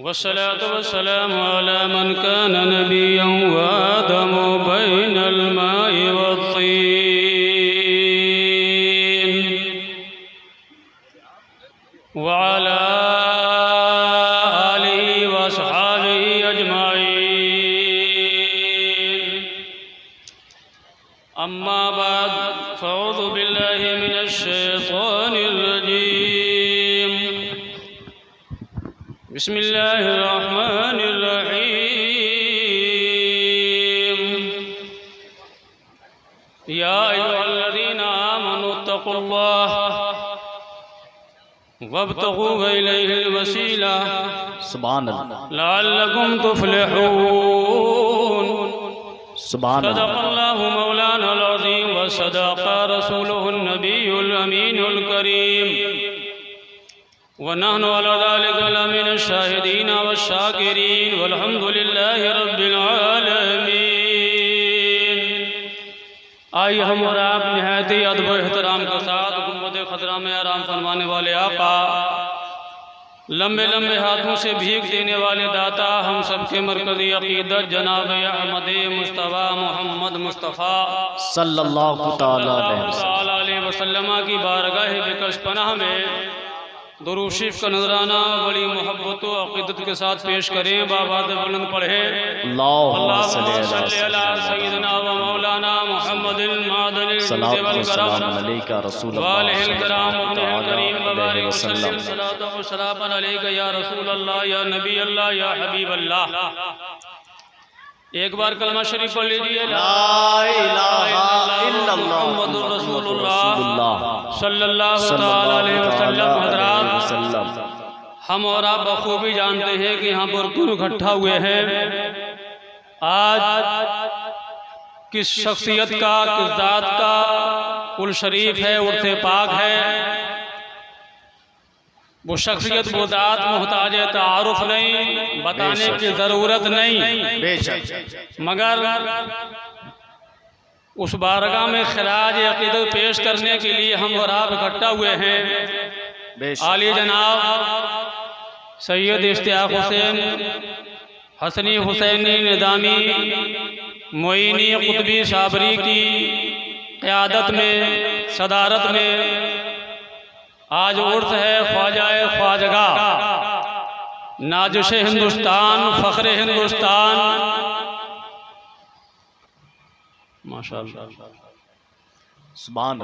वस्सलातु वस्सलामु अला मन कान नबिय्यन व आदमु बैनल माइ वत्तीन व अला आलिहि व अस्हाबिहि अजमाइन। अम्मा बाद फ़अऊज़ु बिल्लाहि मिनश शैतानिर रजीम। बिस्मिल्लाहिर्रहमानिर्रहीम। या अय्युहल्लज़ीना आमनुत्तक़ुल्लाह वब्तग़ू इलैहिल वसीला लअल्लकुम तुफ़्लिहून। सदक़ल्लाहु मौलानाल अज़ीम व सदक़ रसूलुहुन नबियुल अमीनुल करीम व नहनु अला ज़ालिका लमिनश शाहिदीन वश्शाकिरीन वल्हम्दुलिल्लाहि रब्बिल आलमीन। आइए हम और आप निहायत ही अदब एहतराम के साथ गुंबद खतरा में आराम फरमाने वाले आका, लंबे लंबे हाथों से भीख देने वाले दाता, हम सबके मरकज़ी अक़ीदत जनाब अहमद मुस्तफ़ा मोहम्मद मुस्तफ़ा सल्लल्लाहु तआला अलैहि वसल्लम की बारगाह बिकश पनाह में दुरूद शरीफ का नजराना बड़ी मोहब्बत व अक़ीदत के साथ पेश करें। बाबा बुलंद पढ़े अल्लाहुम्मा सल्ली अला सय्यिदिना व मौलाना मुहम्मदिन मादनिल वल करम अलैका रसूल व अलैहिल कराम अपने करीम मुबारक वसल्लम सलातो व सलाम अलैका या रसूल अल्लाह या नबी अल्लाह या हबीब अल्लाह। एक बार कलमा शरीफ पढ़ लीजिए। ला इलाहा इल्लल्लाह मुहम्मदुर रसूलुल्लाह सल्लल्लाहु तआला अलैहि वसल्लम। हज़रात, हम और आप बखूबी जानते हैं कि यहाँ पर क्यों इकट्ठा हुए हैं। आज किस शख्सियत का, किस ज़ात का कुल शरीफ है, उर्से पाक है। वो शख्सियत, वो ज़ात मोहताज तारुफ नहीं, बताने की ज़रूरत नहीं, मगर उस बारगाह में खिराज अक़ीदत पेश करने के लिए हम और आप इकट्ठा हुए हैं। आली जनाब सैयद इश्तियाक हुसैन हसनी हुसैनी निज़ामी मोइनी कुतबी साबरी की क़यादत में, सदारत में आज उर्स है ख्वाजाए ख्वाजगा, नाजुश हिंदुस्तान, फ़ख्र हिंदुस्तान, माशाअल्लाह, सुभान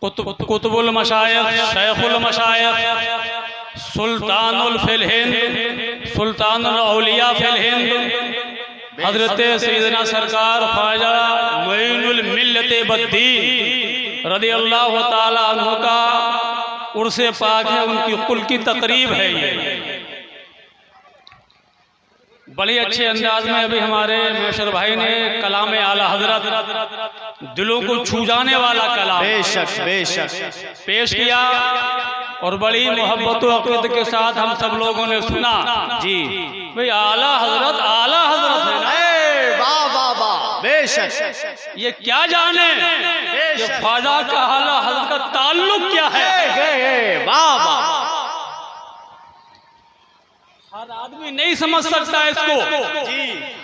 कुतुबुल मशाइख, शेखुल मशाइख, सुल्तानुल फिल हिंद, सुल्तानुल औलिया फिल हिंद, हज़रत सैयदना सरकार ख्वाजा मुईनुल मिल्लत बद्दीन रज़ियल्लाहु ताला अन्हु का उर्से पाक है। उनकी कुल की तकरीब है। ये बड़ी अच्छे अंदाज में अभी हमारे मेशर भाई ने कलाम आला हजरत, दिलों को छू जाने वाला कलाम बेशक पेश किया और बड़ी मोहब्बत व अक़ीदत के साथ हम सब लोगों ने सुना। जी भाई, आला हजरत है ना। वाह वाह वाह, बेशक। ये क्या जाने ये ख्वाजा का आला हजरत का ताल्लुक क्या है। वाह वाह, हर आदमी नहीं समझ सकता है इसको,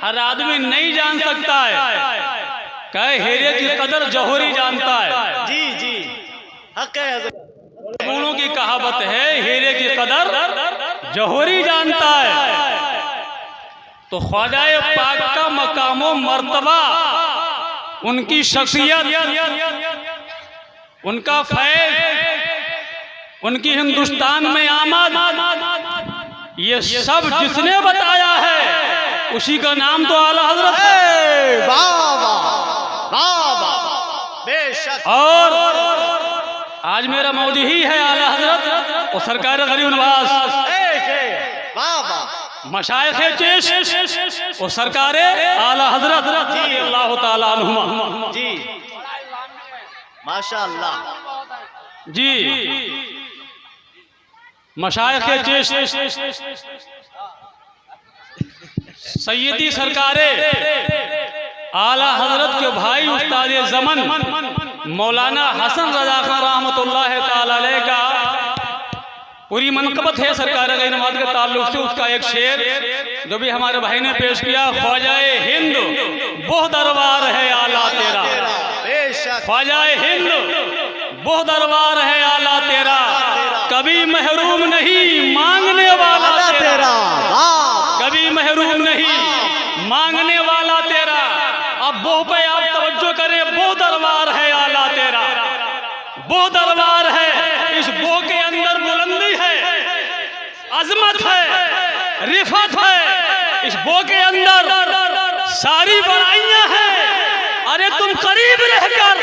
हर आदमी नहीं जान सकता है। कहे हीरे की कदर जौहरी जानता है। जी जी, हक है। गुणों की कहावत है, हीरे की कदर जौहरी जानता है। तो ख्वाजाए पाक का मकामो मर्तबा, उनकी शख्सियत, उनका फैज़, उनकी हिंदुस्तान में आमद, ये सब जिसने बताया है उसी का नाम तो आला हजरत है। वाह वाह वाह वाह, बेशक। और आज मेरा मौजू ही है आला हजरत और सरकार गरीब नवाज, वाह वाह, मशाइख चेश और सरकार आला हजरत अल्लाह ताला अन्हुमा। जी माशाअल्लाह जी, मशाइख चेश सैयदी सरकारे आला हजरत के भाई उस्ताद ज़मन मौलाना हसन रज़ा खान रहमतुल्लाह ताला अलैह का पूरी मनकबत है सरकार गैर नवाज के ताल्लुक से। उसका एक शेर जो भी हमारे भाई ने पेश किया, ख्वाजाए हिंद वो दरबार है आला तेरा, ख्वाजाए हिंद वो दरबार है आला तेरा, कभी महरूम नहीं मांगने वाला तेरा, कभी महरूम नहीं मांगने वाला तेरा। अब वो पे आप तवज्जो करें, वो दरबार है आला तेरा, वो दरबार है, इस वो के अंदर बुलंदी है, अजमत है, रिफत है, इस वो के अंदर सारी बड़ाइयां हैं। अरे तुम करीब रहकर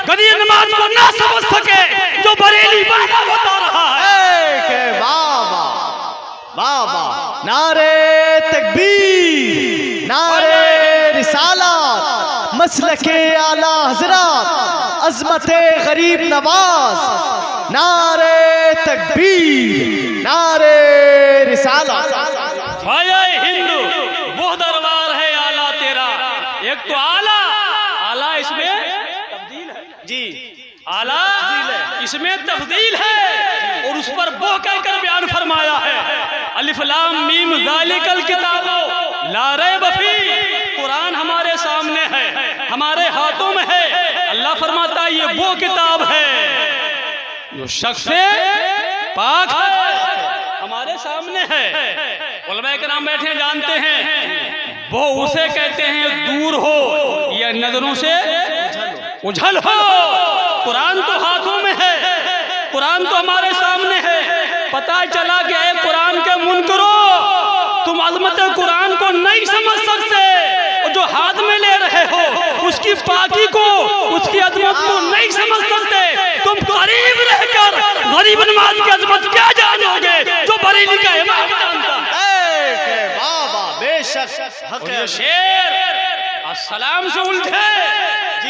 गदी नमाज को ना समझ सके जो बरेली बाबा बता रहा है। बाबा बाबा नारे तकबीर, नारे रिसालत, मसलके आला हजरत, अजमते गरीब नवाज, नारे तकबीर, नारे रिसालत। ख्वाजाए हिंदू वो दरबार है आला तेरा। एक तो आला, आला इसमें तब्दील है जी, आला इसमें तब्दील है और उस पर वो कहकर बयान फरमाया है, अलिफ लाम मीम ज़ालिकल किताबो ला रैब फीह। कुरान हमारे सामने है, हमारे हाथों में है। अल्लाह फरमाता है ये वो किताब है जो शख्स पाक हमारे सामने है। उलमा किराम बैठे जानते हैं, वो उसे कहते हैं दूर हो या नजरों से उझल हो। कुरान तो हाथों में है, कुरान तो हमारे सामने है। पता चला कि ऐ कुरान के मुनकरो, तुम अजमत कुरान को नहीं समझ सकते, जो हाथ में ले रहे हो उसकी पाकी को, उसकी अजमत को नहीं समझ सकते। तुम करीब रहकर गरीब नवाज की अजमत क्या जानोगे जो बरेली का इमाम जानता है। बाबा बेशक हक है। शेर अस्सलाम से उलझे,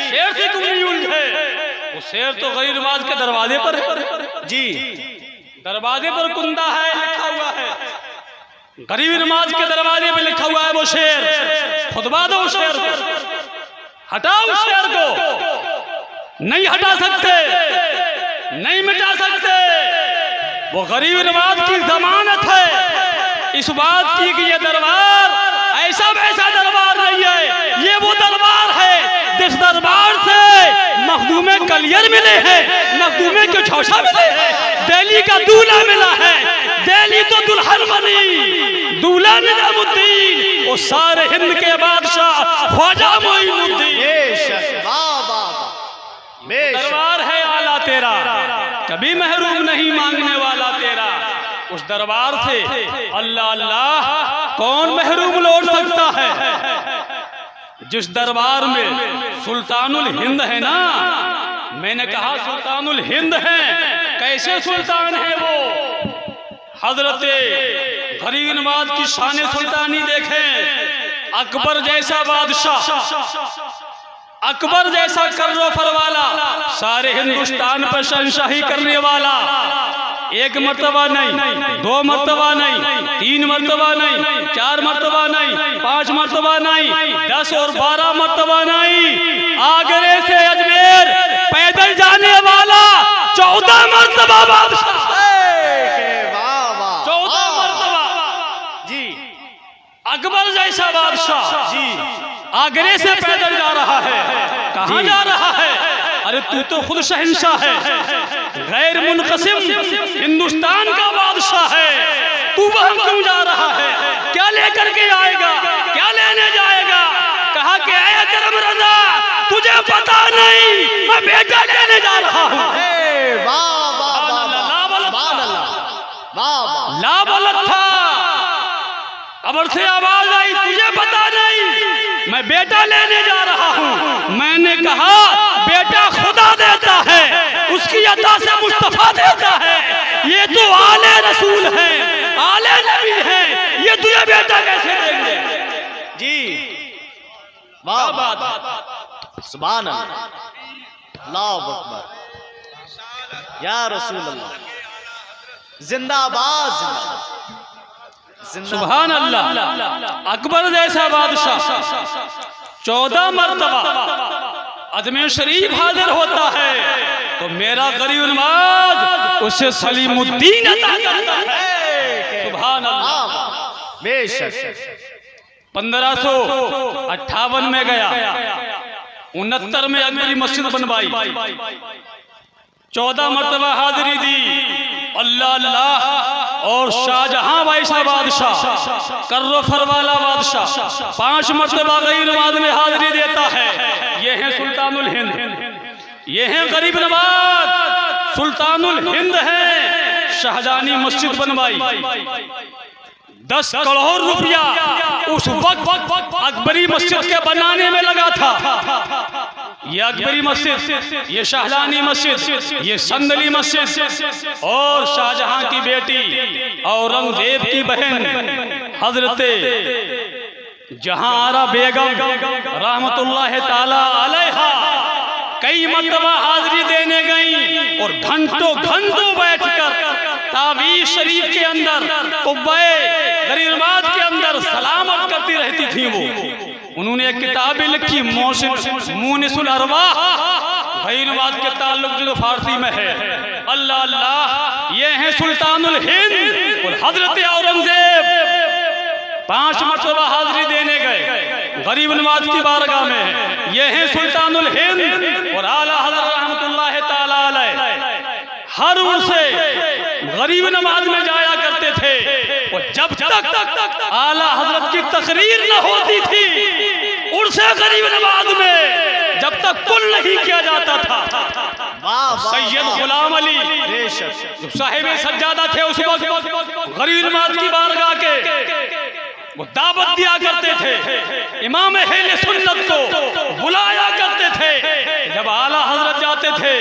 शेर से तुम नहीं उलझे। वो शेर तो गरीब नवाज के दरवाजे पर है जी, दरवाजे पर कुंदा है लिखा हुआ है, गरीब नमाज के दरवाजे पे लिखा हुआ है वो शेर। खुतबा दो उस शेर को, हटाओ उस शेर को, नहीं हटा सकते, नहीं मिटा सकते। वो गरीब नवाज की जमानत है इस बात की कि ये दरबार ऐसा वैसा दरबार नहीं है, ये वो दरबार है जिस दरबार से मखदूमे कलियर मिले हैं, मखदूमे के छौशा मिले हैं, दिल्ली का दूल्हा मिला है, दिल्ली तो दुल्हन बनी, दूल्हा निजामुद्दीन, वो सारे हिंद के बादशाह ख्वाजा मोइनुद्दीन। दरबार है आला तेरा, कभी महरूम नहीं मांगने वाला तेरा। उस दरबार से अल्लाह अल्लाह कौन महरूम लौट सकता है। जिस दरबार में सुल्तानुल हिंद है ना, मैंने कहा सुल्तानुल हिंद है, कैसे सुल्तान है वो। हजरते गरीब नवाज की शान सुल्तानी देखें, अकबर जैसा बादशाह, अकबर जैसा कर्रो फरवाला, सारे हिंदुस्तान पर शहंशाही करने वाला, एक मर्तबा नहीं, दो मर्तबा नहीं, तीन मर्तबा नहीं, चार मर्तबा नहीं, पांच मर्तबा नहीं, 10 और 12 मर्तबा नहीं, आगरे से अजमेर पैदल जाने वाला 14 मर्तबा बादशाह, 14 मर्तबा जी। अकबर जैसा बादशाह जी आगरे से पैदल जा रहा है, कहाँ जा रहा है। अरे तू तो खुद शहंशाह है, गैर मुनक़सिम हिंदुस्तान का बादशाह है, तू वहां क्यों जा रहा है, क्या लेकर के आएगा, क्या लेने जाएगा। कहा कि ऐ करम रज़ा तुझे पता नहीं मैं बेटा लेने जा रहा हूँ। लाबलत था, कब्र से आवाज आई तुझे पता नहीं मैं बेटा लेने जा रहा हूँ। मैंने कहा बेटा खुदा देता है, उसकी अता से मुस्तफा देता है, ये तो आले रसूल है, आले नबी है, ये तुझे बेटा कैसे देंगे जी। वाह बात, सुभान अल्लाह, अल्लाहु अकबर, या रसूल अल्लाह, जिंदाबाद सुभान अल्लाह। अकबर जैसा बादशाह 14 मर्तबा अजमेर शरीफ हाजिर होता है, तो मेरा गरीब नवाज उसे सलीमुद्दीन अता करता है। सुभान अल्लाह। बेशक 1558 में गया, 69 में अकबरी मस्जिद बनवाई, 14 मरतबा हाजिरी दी। अल्लाह अल्लाह। और शाहजहां वैसा बादशाह, कर्रो फरवाला बादशाह 5 मरतबा गई नमाज में हाजिरी देता है। ये है सुल्तानुल हिंद, ये है गरीब नवाज सुल्तानुल हिंद है। शाहजहानी मस्जिद बनवाई, 10 करोड़ रुपया उस वक्त अकबरी मस्जिद के बनाने में लगा था। ये अकबरी मस्जिद, ये शाहजहानी मस्जिद, ये संदली मस्जिद और शाहजहां की बेटी औरंगजेब की बहन हजरत जहांआरा बेगम रहमतुल्लाह ताला अलैहा कई मरतबा हाजिरी देने गई और घंटों घंटों बैठकर तावीज़ शरीफ के अंदर कुब्बे गरीबात के अंदर सलामत करती रहती थी। वो उन्होंने एक किताब लिखी मुनिसुल अरवाह, गरीबात के ताल्लुक जो फारसी में है। अल्लाह अल्लाह। ये है सुल्तानुल हिंद और हजरत औरंगजेब 5 मरतबा हाजिरी देने गए गरीब नवाज की बारगाह में। ये है सुल्तानुल हिंद और आला हज़रत रहमतुल्लाह ताला अलैह हर उर्से गरीब नवाज में जाया करते थे। और जब तक आला हजरत की तकरीर न होती थी उर्से गरीब नवाज में, जब तक कुल नहीं किया जाता था, सैयद गुलाम अली साहिब सज्जादा थे उस वक्त गरीब नवाज की बारगाह के, वो दावत दिया करते थे, इमाम अहले सुन्नत को बुलाया करते थे। जब आला हजरत जाते थे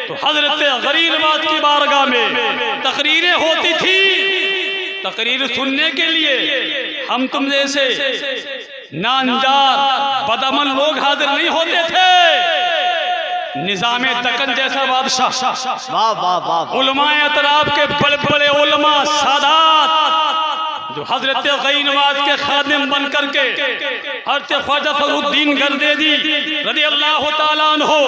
तो हजरत गरीब नवाज की बारगाह में तकरीरें होती थी। तकरीर सुनने के लिए हम तुम जैसे नानजार बदअमल लोग हाजिर नहीं होते थे। निजामे दक्कन जैसा बादशाह, उलमाए अतराफ के बड़े बड़े उलमा सादात जो हजरत गई नवाज के खादिम बन करके हजरत ख्वाजा फखरुद्दीन गर्देदी रज़ी अल्लाह ताला अन्हु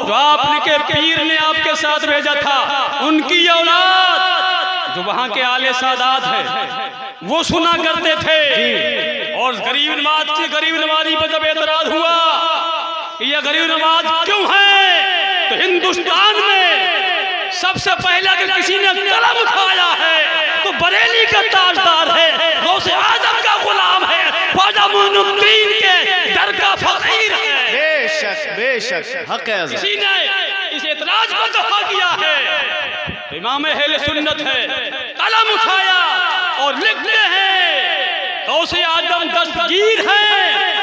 जो आपके पीर ने आपके साथ भेजा था, उनकी औलाद जो वहाँ के आले सादात है वो सुना करते थे। और गरीब नवाज की गरीब नवाजी पर जब एतराज हुआ कि ये गरीब नवाज क्यों है, तो हिंदुस्तान में सबसे पहले अगर किसी ने कलम उठाया है तो बरेली का ताजदार है, गौसे आजम का गुलाम है, ख्वाजा मोइनुद्दीन के दर का फकीर है। बेशक बेशक हक है। किसी ने इस एतराज को दफा किया है, इमाम अहले सुन्नत है, कलम उठाया और लिखते हैं गौसे आजम दस्तगीर है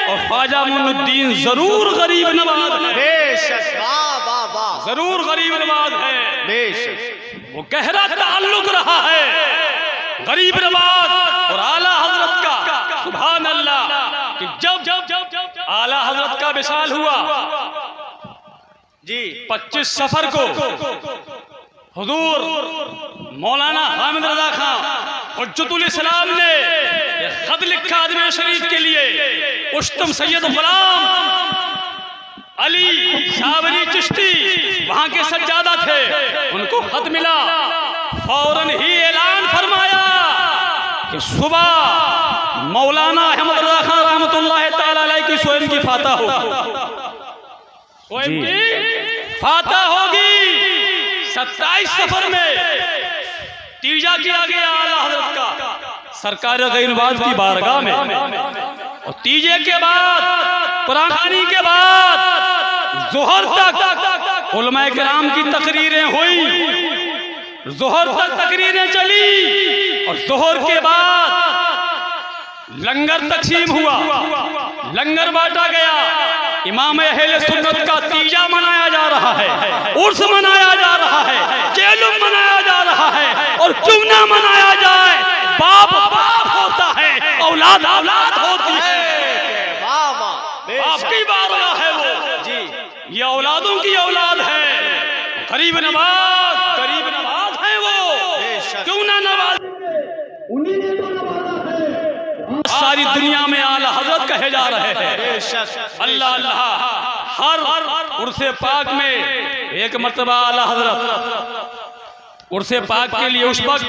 और ख्वाजा मोइनुद्दीन जरूर गरीब नवाज है। बेशक जरूर गरीब नवाज है। बेशक वो गहरा ताल्लुक रहा है गरीब नवाज और आला हजरत का। सुभान अल्लाह। कि जब आला हजरत का विशाल हुआ जी 25 सफर को हुजूर मौलाना हामिद रजा खान हुज्जतुल इस्लाम ने खत लिखा अजमेर शरीफ के लिए। उस्तम सैयद गुलाम अली सावरी चिश्ती वहां के सज्जादा थे, उनको खत मिला, फौरन ही ऐलान फरमाया कि सुबह मौलाना अहमद रजा खान रहमतुल्लाह ताला अलैह की स्वयं की फातह होगी, फातह होगी। 27 सफर में तीजा किया गया आला हजरत का सरकार गरीबात की बारगाह में। और तीजे के बाद कुरान खानी के बाद जोहर तक उलमाए किराम की तकरीरें हुई, जोहर तक तकरीरें चली और जोहर के बाद लंगर तकसीम हुआ, लंगर बांटा गया। इमाम अहले सुन्नत का तीजा मनाया जा रहा है, उर्स मनाया जा रहा है, चेलुम मनाया जा रहा है। और क्यों ना मनाया जाए, बाप बाप होता है, औलाद औलाद होती है। आपकी बारगाह है वो जी, ये औलादों की औलाद है। गरीब नवाज है वो, क्यों ना नवाज, उन्हीं ने तो नवाजा है। सारी दुनिया में आला हजरत कहे जा रहे हैं। अल्लाह अल्लाह। हर उर्से पाक में एक मर्तबा आला हजरत उर्से पाक के लिए उस वक्त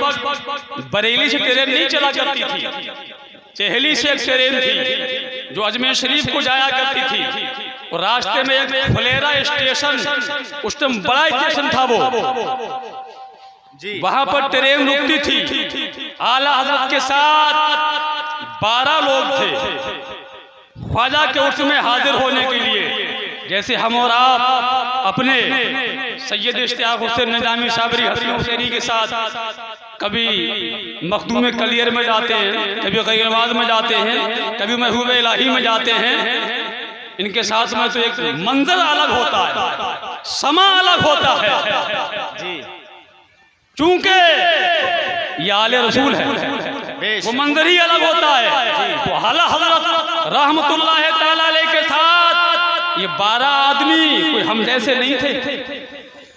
बरेली से ट्रेन नहीं चला करती थी, चेहली से एक ट्रेन थी जो अजमेर शरीफ को जाया करती थी। और रास्ते में एक फुलेरा स्टेशन, उस टाइम बड़ा स्टेशन था वो, वहां पर ट्रेन रुकती थी। आला हजरत के साथ 12 लोग थे ख्वाजा के उर्स में हाजिर होने के लिए। जैसे हम और आप अपने सैयद इश्तियाक हुसैन निजामी साबरी हसन हुसैनी के साथ कभी मखदूम कलियर में जाते हैं, कभी गैरबाद में जाते हैं, कभी महबूब इलाही में जाते हैं। इनके साथ में तो एक मंजर अलग होता है, समा अलग होता है। चूंकि ये आले रसूल है, वो मंजर ही अलग होता है। तो आला हज़रत रहमतुल्लाह ताला अलैह के साथ ये 12 आदमी कोई हम जैसे नहीं थे,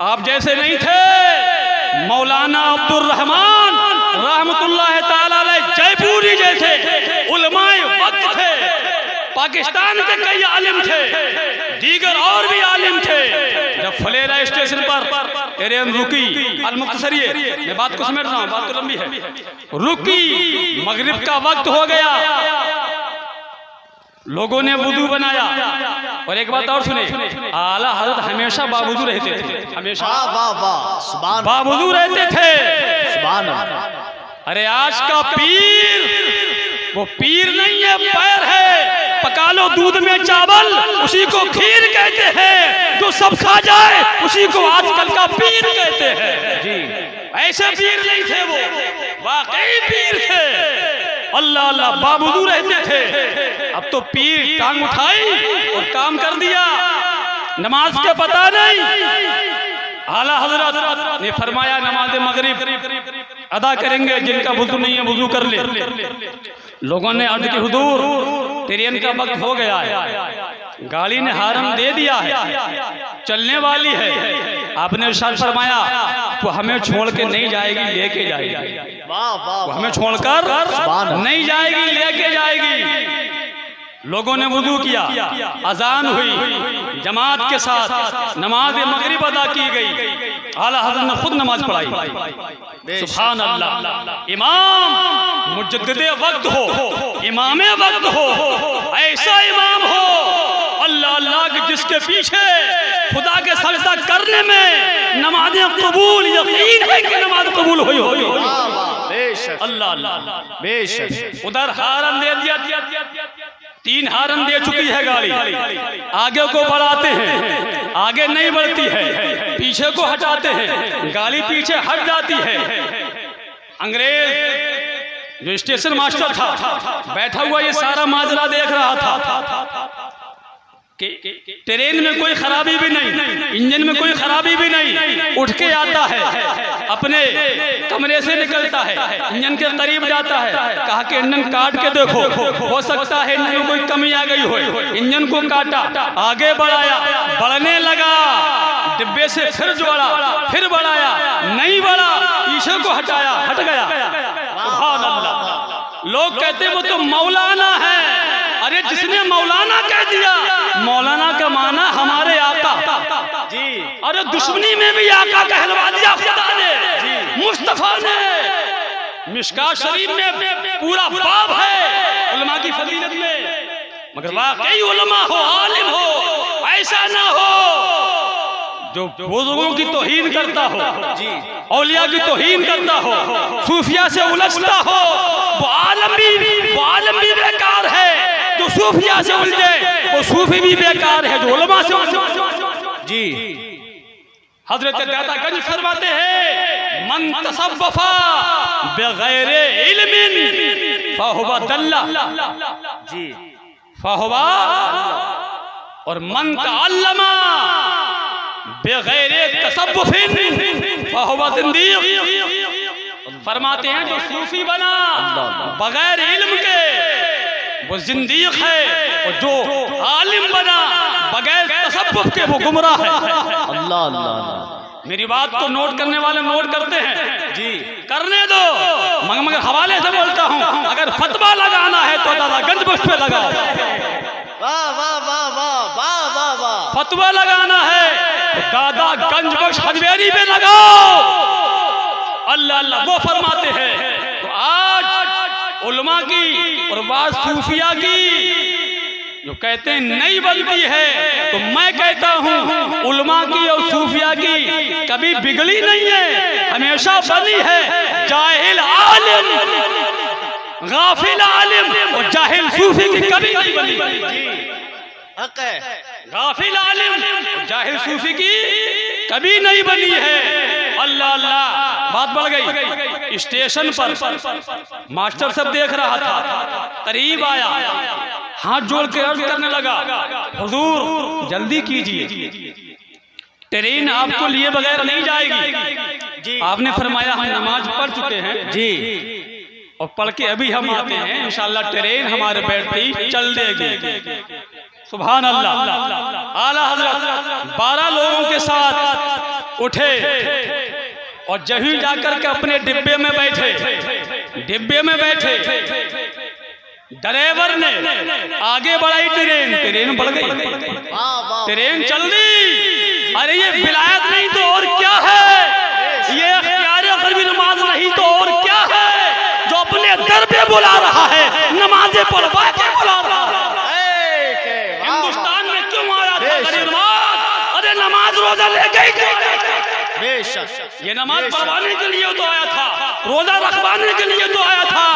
आप जैसे नहीं थे। मौलाना अब्दुल रहमान रहमतुल्लाह ताला अलैह जयपुरी जैसे उलमाए वक्त थे, पाकिस्तान के कई आलिम थे, दीगर और भी आलिम थे। जब फुलेरा स्टेशन पर ट्रेन रुकी, अल-मुख्तसरिये, मैं बात को समेट रहा हूँ, बात तो लंबी है, रुकी, मगरिब का वक्त हो गया, लोगों ने वुदू बनाया। और एक बात और सुने, आला हजरत हमेशा बावुदू रहते थे, हमेशा बावुदू रहते थे। अरे आज का पीर वो पीर नहीं है, पैर है। पका लो दूध में चावल, उसी को खीर कहते हैं। जो सब खा जाए उसी को आजकल का पीर कहते हैं। ऐसे पीर नहीं थे वो, वाकई पीर थे। अल्लाह अल्लाह बावुदू रहते थे। अब तो पीर टांग उठाई और काम कर दिया, नमाज के पता नहीं। आला हजरत ने फरमाया नमाज मगरिब अदा करेंगे, जिनका वुजू नहीं है वुजू कर ले। लोगों ने अर्ज की हुजूर ट्रेन का वक्त हो गया है, गाड़ी ने हारन दे दिया है, चलने वाली है। आपने इरशाद फरमाया तो हमें छोड़ के नहीं जाएगी, लेके जाएगी। वो हमें छोड़कर नहीं जाएगी, लेके जाएगी। लोगों ने वुजू किया, अजान हुई, जमात के साथ नमाज मगरिब अदा की गई। आला हज़रत ने खुद नमाज पढ़ाई। सुभान अल्लाह। इमाम मुजद्दिदे वक्त हो, इमामे वक्त हो, ऐसा इमाम हो अल्लाह अल्लाह के जिसके पीछे खुदा के सजदा करने में नमाज़ें कबूल, यकीन है कि नमाज कबूल हुई होगी। अल्लाह अल्लाह। बेशक उधर हारन दे दिया, 3 हारन दे चुकी है गाड़ी, आगे को बढ़ाते हैं, आगे नहीं बढ़ती है, पीछे को हटाते हैं, गाड़ी पीछे हट जाती है। अंग्रेज जो स्टेशन मास्टर था बैठा हुआ ये सारा माजरा देख रहा था कि ट्रेन में कोई खराबी भी नहीं, इंजन में कोई खराबी भी नहीं। उठ के आता है, अपने कमरे से निकलता है, इंजन के करीब जाता है, कहा कि इंजन काट के देखो, हो सकता है इंजन में कोई कमी आ गई हो। इंजन को काटा, आगे बढ़ाया, बढ़ने लगा, डिब्बे से फिर जोड़ा, फिर बढ़ाया, नहीं बढ़ा, पीछे को हटाया, हट गया। सुभान अल्लाह। लोग कहते वो तो मौलाना है। अरे जिसने मौलाना कह दिया, मौलाना का माना हमारे आका जी। अरे दुश्मनी में भी आका कहलवा दिया खुदा ने, मुस्तफा ने। मिशकात शरीफ में पूरा बाब है उलमा की फजीलत में, मगर वाकई उलमा हो, आलिम हो, ऐसा ना हो जो बुजुर्गों की तौहीन करता हो, औलिया की तौहीन करता हो, सूफिया से उलझता हो। वो आलम भी बेकार है। जो सूफिया से उलझे वो सूफी भी बेकार है, जो उलमा से जी। हजरत दातागंज फरमाते हैं मन तसव्वफा बगैर इल्मिन फहुवा दल्ला जी, फहुवा। और मन तअल्लमा बगैर तसव्वुफिन फहुवा ज़िंदीक़। फरमाते हैं जो सूफी बना बगैर इल्म के वो जिंदीक है, और जो आलिम बना बगैर तसव्वुफ के वो गुमराह है। अल्लाह अल्लाह। मेरी बात को नोट करने वाले नोट करते हैं जी, करने दो, मगर हवाले से बोलता हूँ, अगर फतवा लगाना है तो दातागंज बख्श पे लगाओ। वाह वाह वाह वाह वाह वाह वाह। फतवा लगाना है तो दातागंज बख्श हजवेरी पे लगाओ। अल्लाह अल्लाह वो फरमाते हैं। तो आज उलमा की और बात सूफिया की जो कहते हैं नहीं बनती है, तो मैं कहता हूँ उलमा की और सूफिया की कभी बिगड़ी नहीं है, हमेशा बनी है। जाहिल आलिम, गाफिल आलिम और जाहिल सूफी की कभी नहीं बनी। हक है। गाफिल आलिम जाहिल सूफी की कभी नहीं बनी है। अल्लाह अल्लाह, बात बढ़ गई। स्टेशन पर मास्टर सब देख रहा था, करीब आया, हाथ जोड़ के अर्ज करने लगा, हुजूर जल्दी कीजिए, ट्रेन आपको लिए बगैर नहीं जाएगी। आपने फरमाया हम नमाज पढ़ चुके हैं जी, और पढ़ के अभी हम आते हैं, इंशाअल्लाह ट्रेन हमारे बैठती चल देगी। सुभान अल्लाह। आला हजरत 12 लोगों के साथ उठे और जहीं जाकर के अपने डिब्बे में बैठे, ड्राइवर ने आगे बढ़ाई ट्रेन बढ़ गई, ट्रेन चल दी। अरे ये विलायत नहीं तो और क्या है, ये इख्तियार क़ल्बी नमाज नहीं तो और क्या है, जो अपने दर पे बुला रहा है, नमाज़ें पढ़वा के बुला रहा है। हिंदुस्तान में क्यों आया था नमाज? अरे नमाज रोजा लेके बेशक ये नमाज पढ़वाने के लिए तो आया था, रोजा रखवाने के लिए तो आया था।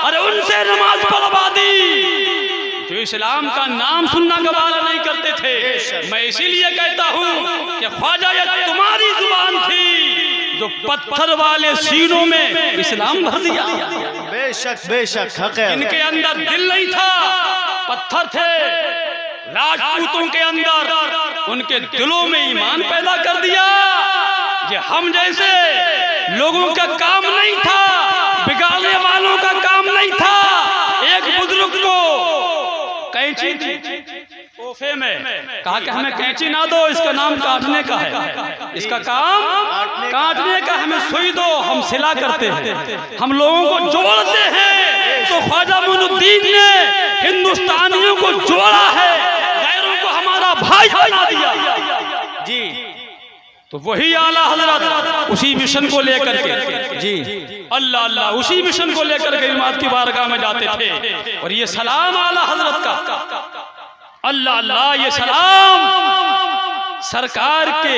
अरे उनसे नमाज पढ़वा दी जो इस्लाम का नाम सुनना गवारा नहीं करते थे। मैं इसीलिए कहता हूँ कि ख्वाजा ये तुम्हारी जुबान थी जो पत्थर वाले सीनों में इस्लाम भर दिया। बेशक बेशक हक है। इनके अंदर दिल नहीं था, पत्थर थे। राजपूतों के अंदर उनके दिलों में ईमान पैदा कर दिया। ये हम जैसे लोगों का काम नहीं था, बिगाड़ने वालों का काम नहीं था। एक बुजुर्ग को कैंची तोहफे में कहा कि हमें कैंची ना दो, इसका नाम काटने का है, इसका काम काटने का, हमें सुई दो, हम सिला करते हैं, हम लोगों को जोड़ते हैं। तो ख्वाजा मोइनुद्दीन ने हिंदुस्तानियों को जोड़ा है, गैरों को हमारा भाई बना दिया जी। तो वही आला हजरत उसी मिशन को लेकर के जी अल्लाह अल्लाह उसी मिशन को लेकर के इमाम की बारगाह में जाते थे। और ये सलाम आला हजरत का, अल्लाह अल्लाह, ये सलाम सरकार के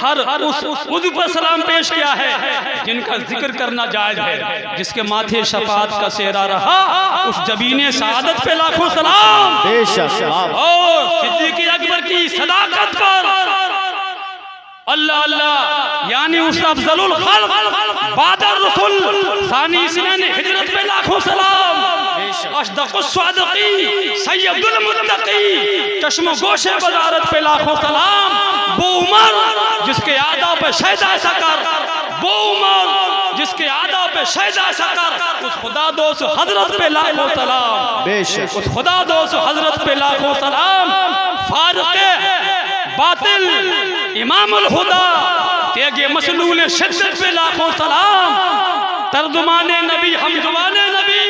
हर उस पर सलाम पेश किया है जिनका जिक्र करना जायज है, जिसके माथे शफाअत का सेहरा रहा, उस जबीने सादत पे लाखों सलाम। बेशक। और सिद्दीक़ अकबर की सदाकत पर अल्लाह अल्लाह, यानी उस अफजलुल खल्क़ बादर रसूल सानी सिनान हिजरत पे लाखों सलाम। अशदक़ुस सादिक़ी सय्यदुल मुत्तक़ी चश्म गोशे बदारत पे लाखों सलाम। वो उमर जिसके आदाब पे शहदा सकर, वो उमर जिसके आदाब पे शहदा सकर, उस खुदा दोस्त हजरत पे लाखों सलाम। बेशक। उस खुदा दोस्त हजरत पे लाखों सलाम। फारुक़े बातिल इमामुल हुदा तेगे मसलूल शिद्दत पे लाखों सलाम। तर्जुमाने नबी हम जुबाने नबी,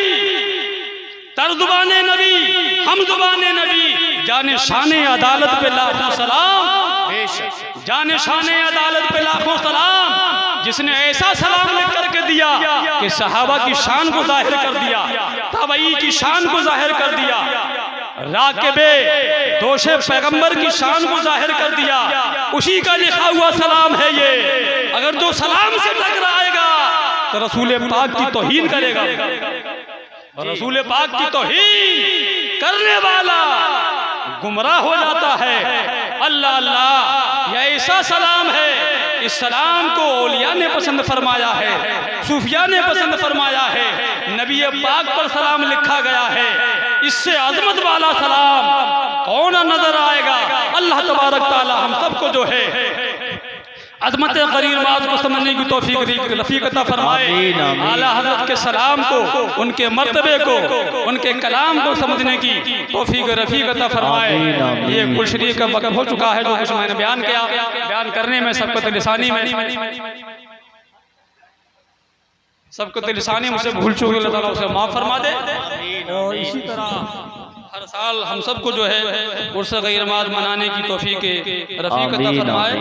तर्जुमाने नबी हम जुबाने नबी, जाने शाने अदालत पे लाखों सलाम। जाने शाने अदालत पे लाखों सलाम, जिसने ऐसा सलाम लिख करके दिया कि सहाबा की शान को जाहिर कर दिया, ताबई की शान को जाहिर कर दिया, राकिबे दोषे पैगंबर की शान को जाहिर कर दिया। उसी का लिखा हुआ सलाम है ये। अगर जो सलाम से टकराएगा तो रसूल पाक की तौहीन करेगा, और रसूल पाक की तौहीन करने वाला गुमराह हो जाता है। अल्लाह अल्लाह, यह ऐसा सलाम है, इस सलाम को औलिया ने पसंद फरमाया है, सूफिया ने पसंद फरमाया है, नबी पाक पर सलाम लिखा गया है। इससे अजमत वाला सलाम कौन नजर आएगा? अल्लाह तबारक ताला हम सबको जो है अजमत करीम बात को समझने की तौफीक रफीक अता फरमाए। आला हज़रत के सलाम को, उनके मर्तबे को, उनके कलाम को समझने की तौफीक रफीक अता फरमाए। ये कुलशरी का वक्त हो चुका है, जो कुछ मैंने बयान किया, बयान करने में सबको लिसानी में मुझसे भूल चूक अल्लाह ताला उसे माफ़ फरमा दे। और इसी तरह हर साल हम सबको जो है उर्स गैर माद मनाने की तौफीक रफीक अता फरमाए।